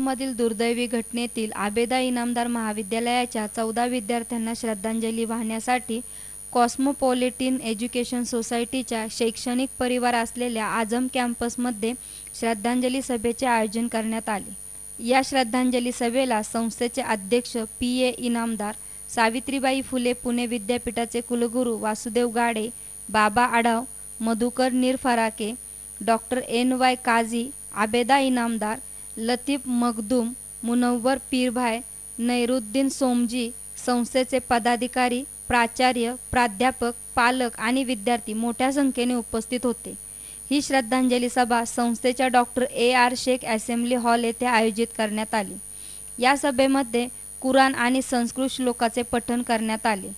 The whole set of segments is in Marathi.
मधील दुर्दैवी घटनेतील आबेदा इनामदार महाविद्यालयाच्या 14 विद्यार्थ्यांना श्रद्धांजली वाहण्यासाठी कॉस्मोपॉलिटन एज्युकेशन सोसायटीच्या शैक्षणिक परिवार असलेल्या आझम कॅम्पसमध्ये श्रद्धांजली सभेचे आयोजन करण्यात आले। या श्रद्धांजली सभेला संस्थेचे अध्यक्ष पी.ए. इनामदार, सावित्रीबाई फुले पुणे विद्यापीठाचे कुलगुरू वासुदेव गाडे, बाबा आढाव, मधुकर निरफराके, डॉक्टर एन.वाय. काझी, आबेदा इनामदार, लतीफ मखदूम, मुनव्वर पीरभाई, नैरुद्दीन सोमजी, संस्थेचे पदाधिकारी, प्राचार्य, प्राध्यापक, पालक आणि विद्यार्थी मोठ्या संख्येने उपस्थित होते। ही श्रद्धांजली सभा संस्थेच्या doctor A R. Shaikh assembly hall येथे आयोजित करण्यात आली। या सभेमध्ये कुराण आणि संस्कृत श्लोकाचे पठण करण्यात आले।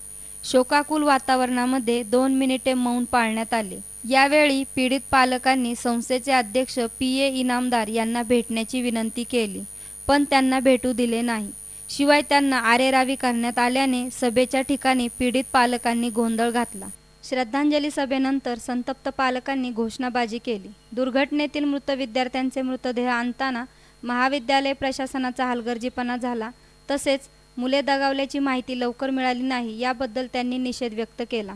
शोकाकुल वातावरणामध्ये 2 मिनिटे मौन पाळण्यात आले। यावेळी पीडित पालकांनी संस्थेचे अध्यक्ष पी.ए. इनामदार यांना भेटण्याची विनंती केली, पण त्यांना भेटू दिले नाही। शिवाय त्यांना आरेरावी करण्यात आल्याने सभेच्या ठिकाणी पीडित पालकांनी गोंधळ घातला। श्रद्धांजली सभेनंतर संतप्त पालकांनी घोषणाबाजी केली। दुर्घटनेतील मृत विद्यार्थ्यांचे मृतदेह आणताना महाविद्यालय प्रशासनाचा हलगर्जीपणा झाला, तसेच मुले दगावल्याची माहिती लवकर मिळाली नाही याबद्दल त्यांनी निषेध व्यक्त केला।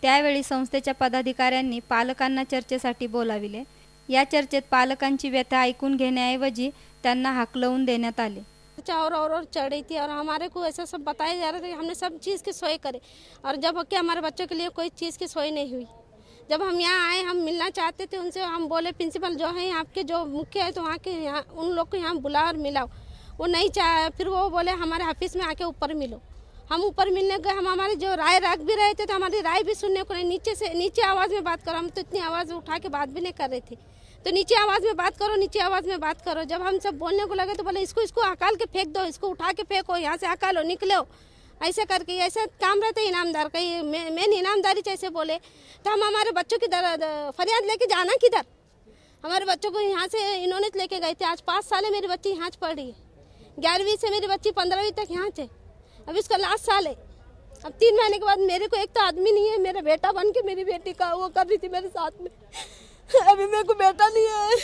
त्यावेळी संस्थेच्या पदाधिकाऱ्यांनी पालकांना चर्चेसाठी बोलाविले। या चर्चेत पालकांची व्यथा ऐकून घेण्याऐवजी त्यांना हाकलवून देण्यात आले। और चढ़ रही थी और हमारे को ऐसा सब बताया जा रहा था कि हमने सब चीज़ की सोई करे और जब कि हमारे बच्चों के लिए कोई चीज़ की सोई नहीं हुई। जब हम यहाँ आए, हम मिलना चाहते थे उनसे, हम बोले प्रिंसिपल जो है आपके जो मुख्य है तो वहाँ के यहाँ उन लोग को यहाँ बुलाओ और मिलाओ। वो नहीं चाहे, फिर वो बोले हमारे ऑफिस में आके ऊपर मिलो। हम ऊपर मिलने गए, हम हमारी जो राय रख भी रहे थे तो हमारी राय भी सुनने को नहीं, नीचे आवाज़ में बात करो। हम तो इतनी आवाज़ उठा के बात भी नहीं कर रहे थे, तो नीचे आवाज़ में बात करो, नीचे आवाज़ में बात करो। जब हम सब बोलने को लगे तो बोले इसको हकाल के फेंक दो, इसको उठा के फेंको, यहाँ से हकालो, निकलो, ऐसे करके ऐसा काम रहता है इनामदार का। ये मेन इनामदारी जैसे बोले तो हम हमारे बच्चों की फरियाद लेके जाना किधर? हमारे बच्चों को यहाँ से इन्होंने लेके गए थे। आज 5 साल है मेरी बच्ची यहाँ पढ़ रही है। 11वीं से मेरी बच्ची 15वीं तक यहाँ थे। अब इसका लास्ट साल है। अब 3 महीने के बाद मेरे को एक तो आदमी नहीं है, मेरा बेटा बन के मेरी बेटी का वो कर रही थी मेरे साथ में। अभी मेरे को बेटा नहीं है।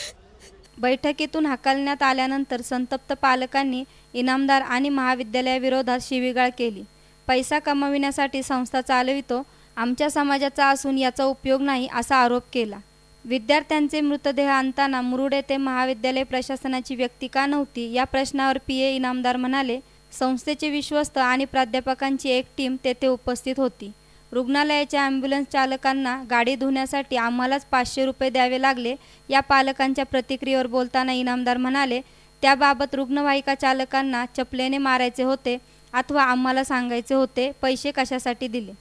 बैठकीतून हाकलण्यात आल्यानंतर संतप्त पालकांनी इनामदार आणि महाविद्यालयाविरोधात शिवीगाळ केली। पैसा कमविण्यासाठी संस्था चालवितो, आमच्या समाजाचा असून याचा उपयोग नाही असा आरोप केला। विद्यार्थ्यांचे मृतदेह आणताना मुरुड येथे महाविद्यालय प्रशासनाची व्यक्ती का नव्हती या प्रश्नावर पी.ए. इनामदार म्हणाले, संस्थेचे विश्वस्त आणि प्राध्यापकांची एक टीम तेथे उपस्थित होती। रुग्णालयाच्या ॲम्ब्युलन्स चालकांना गाडी धुण्यासाठी आम्हालाच 500 रुपये द्यावे लागले। या पालकांच्या प्रतिक्रियेवर बोलताना इनामदार म्हणाले, त्याबाबत रुग्णवाहिका चालकांना चपलेने मारायचे होते अथवा आम्हाला सांगायचे होते पैसे कशासाठी दिले।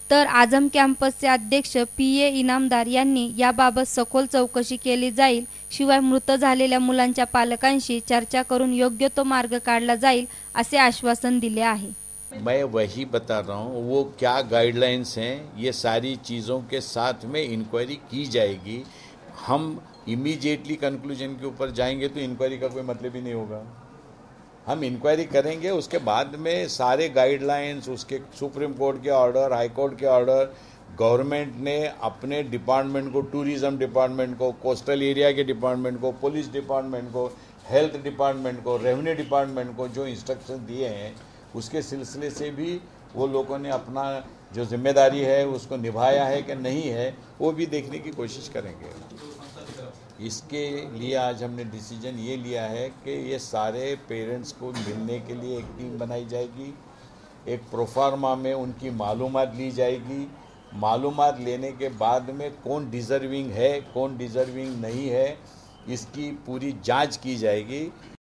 तर आझम कॅम्पसचे अध्यक्ष पी.ए. इनामदार यांनी याबाबत सखोल चौकशी केली जाईल, शिवाय मृत झालेल्या मुलांच्या पालकांशी चर्चा करून योग्य तो मार्ग काढला जाईल असे आश्वासन दिले आहे। मैं वही बता रहा हूँ, वो क्या गाइडलाइंस हैं, ये सारी चीज़ों के साथ में इंक्वायरी की जाएगी। हम इमीडिएटली कंक्लूजन के ऊपर जाएंगे तो इंक्वायरी का कोई मतलब ही नहीं होगा। हम इंक्वायरी करेंगे, उसके बाद में सारे गाइडलाइंस, उसके सुप्रीम कोर्ट के ऑर्डर, हाई कोर्ट के ऑर्डर, गवर्नमेंट ने अपने डिपार्टमेंट को, टूरिज़्म डिपार्टमेंट को, कोस्टल एरिया के डिपार्टमेंट को, पुलिस डिपार्टमेंट को, हेल्थ डिपार्टमेंट को, रेवेन्यू डिपार्टमेंट को जो इंस्ट्रक्शन दिए हैं उसके सिलसिले से भी वो लोगों ने अपना जो जिम्मेदारी है उसको निभाया है कि नहीं है, वो भी देखने की कोशिश करेंगे। इसके लिए आज हमने डिसीजन ये लिया है कि ये सारे पेरेंट्स को मिलने के लिए एक टीम बनाई जाएगी। एक प्रोफार्मा में उनकी मालूमात ली जाएगी। मालूमात लेने के बाद में कौन डिज़र्विंग है, कौन डिज़र्विंग नहीं है, इसकी पूरी जांच की जाएगी।